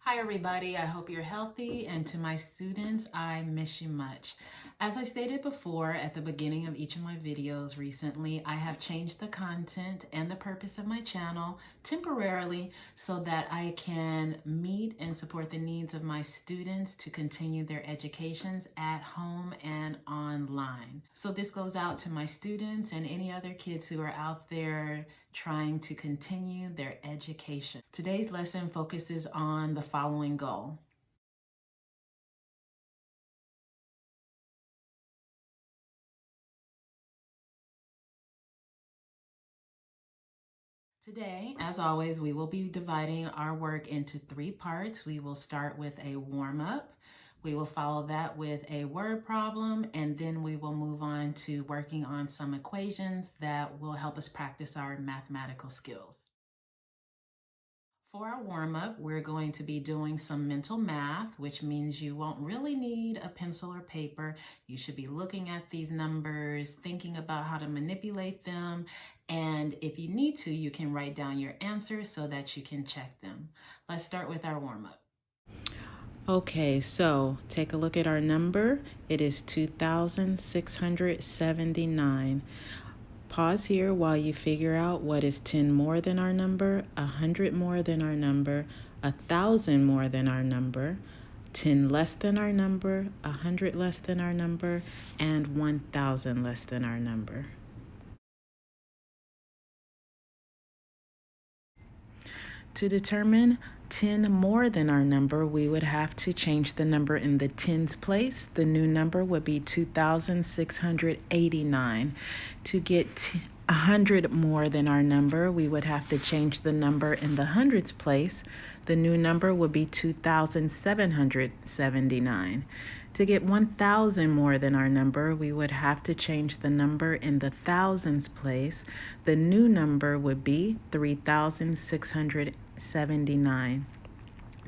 Hi everybody, I hope you're healthy, and to my students, I miss you much. As I stated before at the beginning of each of my videos recently, I have changed the content and the purpose of my channel temporarily so that I can meet and support the needs of my students to continue their educations at home and online. So this goes out to my students and any other kids who are out there trying to continue their education. Today's lesson focuses on the following goal. Today, as always, we will be dividing our work into 3 parts. We will start with a warm-up. We will follow that with a word problem, and then we will move on to working on some equations that will help us practice our mathematical skills. For our warm-up, we're going to be doing some mental math, which means you won't really need a pencil or paper. You should be looking at these numbers, thinking about how to manipulate them, and if you need to, you can write down your answers so that you can check them. Let's start with our warm-up. Okay, so take a look at our number. It is 2,679. Pause here while you figure out what is 10 more than our number, 100 more than our number, 1,000 more than our number, 10 less than our number, 100 less than our number, and 1,000 less than our number. To determine 10 more than our number, we would have to change the number in the tens place. The new number would be 2,689. To get 100 more than our number, we would have to change the number in the hundreds place. The new number would be 2,779. To get 1,000 more than our number, we would have to change the number in the thousands place. The new number would be 3,679.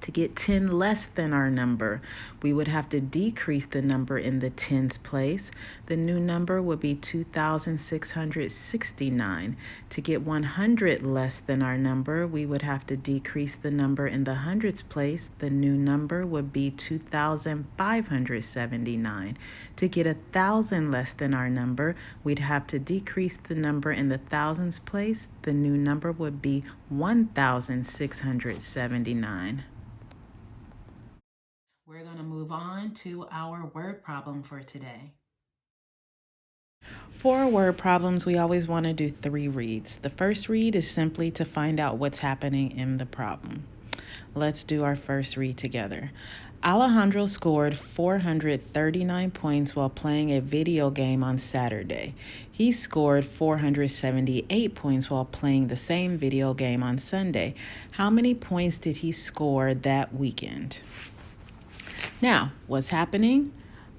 To get 10 less than our number, we would have to decrease the number in the tens place. The new number would be 2,669. To get 100 less than our number, we would have to decrease the number in the hundreds place. The new number would be 2,579. To get 1,000 less than our number, we'd have to decrease the number in the thousands place. The new number would be 1,679. We're going to move on to our word problem for today. For word problems, we always want to do 3 reads. The first read is simply to find out what's happening in the problem. Let's do our first read together. Alejandro scored 439 points while playing a video game on Saturday. He scored 478 points while playing the same video game on Sunday. How many points did he score that weekend? Now, what's happening?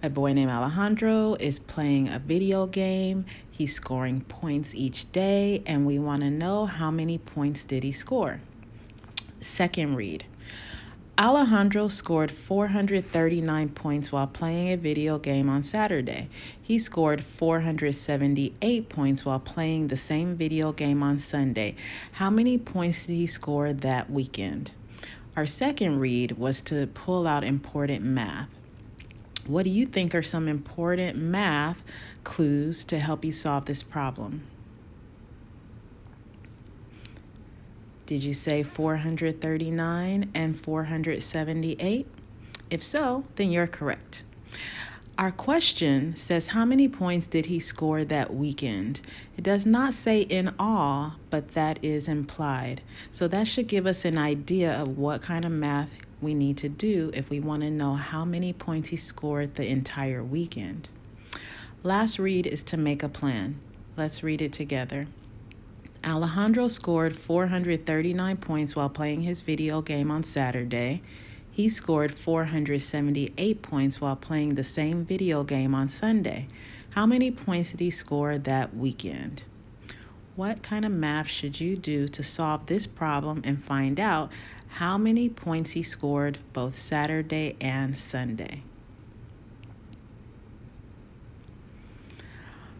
A boy named Alejandro is playing a video game. He's scoring points each day, and we want to know how many points did he score. Second read. Alejandro scored 439 points while playing a video game on Saturday. He scored 478 points while playing the same video game on Sunday. How many points did he score that weekend? Our second read was to pull out important math. What do you think are some important math clues to help you solve this problem? Did you say 439 and 478? If so, then you're correct. Our question says, how many points did he score that weekend? It does not say in all, but that is implied. So that should give us an idea of what kind of math we need to do if we want to know how many points he scored the entire weekend. Last read is to make a plan. Let's read it together. Alejandro scored 439 points while playing his video game on Saturday. He scored 478 points while playing the same video game on Sunday. How many points did he score that weekend? What kind of math should you do to solve this problem and find out how many points he scored both Saturday and Sunday?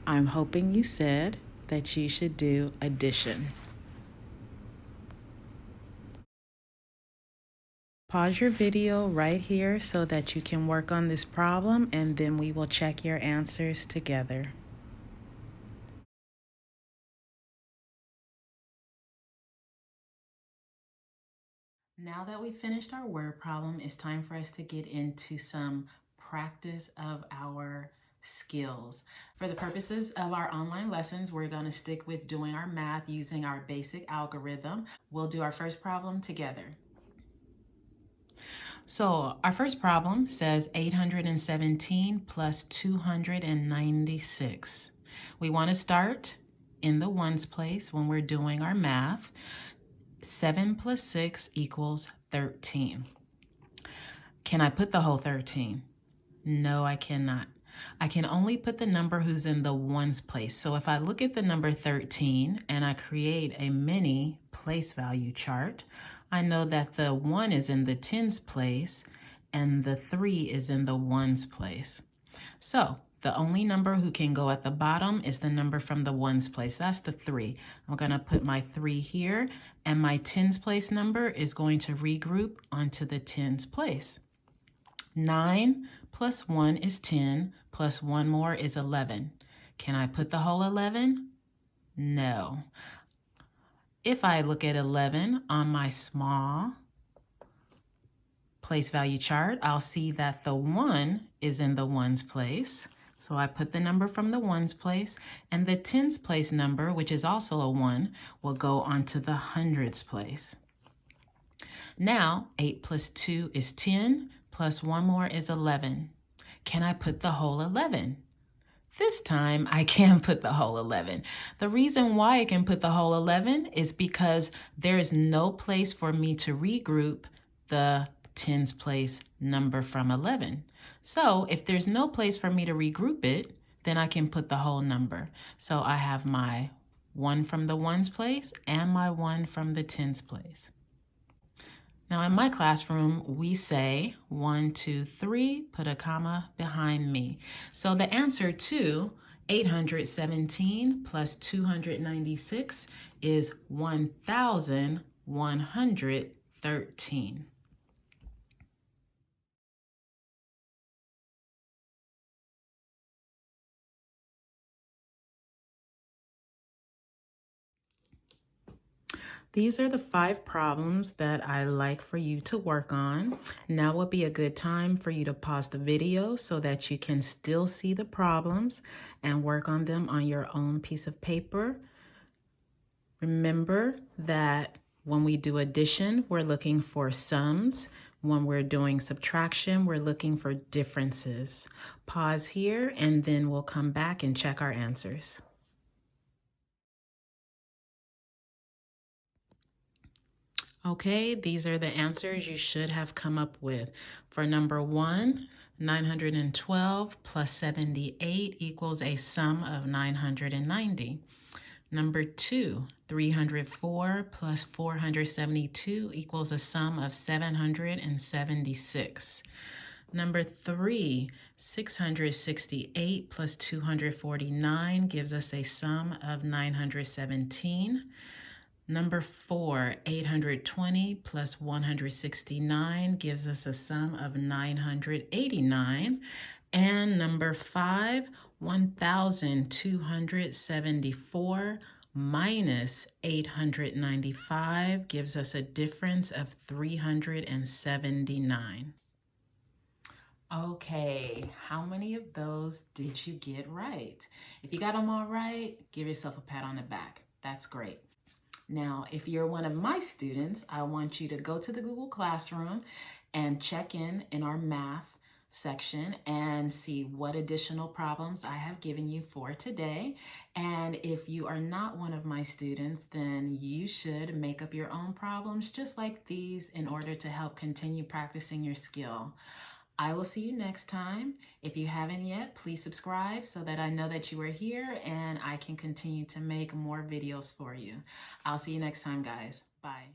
I'm hoping you said that you should do addition. Pause your video right here so that you can work on this problem, and then we will check your answers together. Now that we finished our word problem, it's time for us to get into some practice of our skills. For the purposes of our online lessons, we're going to stick with doing our math using our basic algorithm. We'll do our first problem together. So our first problem says 817 plus 296. We want to start in the ones place when we're doing our math. 7 plus 6 equals 13. Can I put the whole 13? No, I cannot. I can only put the number who's in the ones place. So if I look at the number 13 and I create a mini place value chart, I know that the 1 is in the tens place and the 3 is in the ones place. So the only number who can go at the bottom is the number from the ones place. That's the 3. I'm going to put my 3 here, and my tens place number is going to regroup onto the tens place. 9 plus 1 is 10, plus 1 more is 11. Can I put the whole 11? No. If I look at 11 on my small place value chart, I'll see that the 1 is in the ones place. So I put the number from the ones place, and the tens place number, which is also a 1, will go onto the hundreds place. Now, 8 plus 2 is 10, plus 1 more is 11. Can I put the whole 11? This time, I can put the whole 11. The reason why I can put the whole 11 is because there is no place for me to regroup the tens place number from 11. So if there's no place for me to regroup it, then I can put the whole number. So I have my 1 from the ones place and my 1 from the tens place. Now in my classroom, we say 1, 2, 3, put a comma behind me. So the answer to 817 plus 296 is 1,113. These are the 5 problems that I like for you to work on. Now would be a good time for you to pause the video so that you can still see the problems and work on them on your own piece of paper. Remember that when we do addition, we're looking for sums. When we're doing subtraction, we're looking for differences. Pause here and then we'll come back and check our answers. Okay, these are the answers you should have come up with. For number 1, 912 plus 78 equals a sum of 990. Number 2, 304 plus 472 equals a sum of 776. Number 3, 668 plus 249 gives us a sum of 917. Number 4, 820 plus 169 gives us a sum of 989. And number 5, 1,274 minus 895 gives us a difference of 379. Okay, how many of those did you get right? If you got them all right, give yourself a pat on the back. That's great. Now, if you're one of my students, I want you to go to the Google Classroom and check in our math section and see what additional problems I have given you for today. And if you are not one of my students, then you should make up your own problems just like these in order to help continue practicing your skill. I will see you next time. If you haven't yet, please subscribe so that I know that you are here and I can continue to make more videos for you. I'll see you next time, guys. Bye.